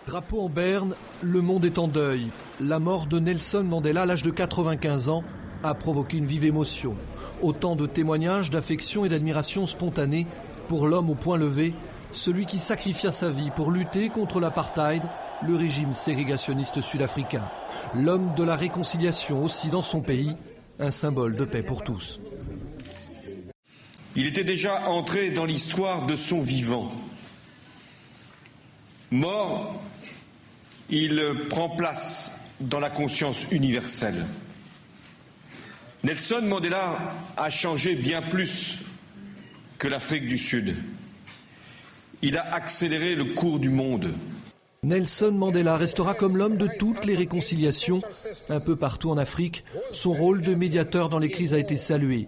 Drapeau en berne, le monde est en deuil. La mort de Nelson Mandela à l'âge de 95 ans a provoqué une vive émotion. Autant de témoignages d'affection et d'admiration spontanée pour l'homme au poing levé, celui qui sacrifia sa vie pour lutter contre l'apartheid, le régime ségrégationniste sud-africain. L'homme de la réconciliation aussi dans son pays, un symbole de paix pour tous. Il était déjà entré dans l'histoire de son vivant. Mort, il prend place dans la conscience universelle. Nelson Mandela a changé bien plus que l'Afrique du Sud. Il a accéléré le cours du monde. Nelson Mandela restera comme l'homme de toutes les réconciliations. Un peu partout en Afrique, son rôle de médiateur dans les crises a été salué.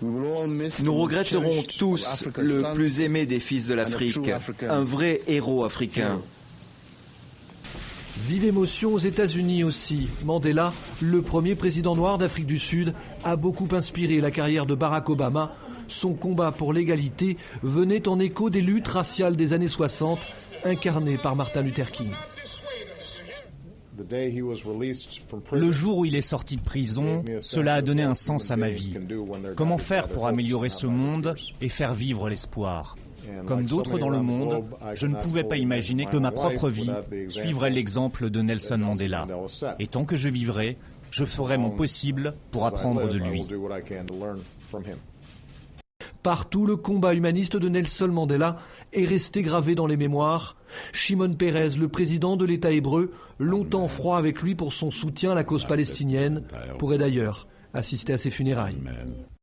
Nous regretterons tous le plus aimé des fils de l'Afrique, un vrai héros africain. Vive émotion aux États-Unis aussi. Mandela, le premier président noir d'Afrique du Sud, a beaucoup inspiré la carrière de Barack Obama. Son combat pour l'égalité venait en écho des luttes raciales des années 60, incarnées par Martin Luther King. Le jour où il est sorti de prison, cela a donné un sens à ma vie. Comment faire pour améliorer ce monde et faire vivre l'espoir ? Comme d'autres dans le monde, je ne pouvais pas imaginer que ma propre vie suivrait l'exemple de Nelson Mandela. Et tant que je vivrai, je ferai mon possible pour apprendre de lui. Partout, le combat humaniste de Nelson Mandela est resté gravé dans les mémoires. Shimon Peres, le président de l'État hébreu, longtemps froid avec lui pour son soutien à la cause palestinienne, pourrait d'ailleurs assister à ses funérailles.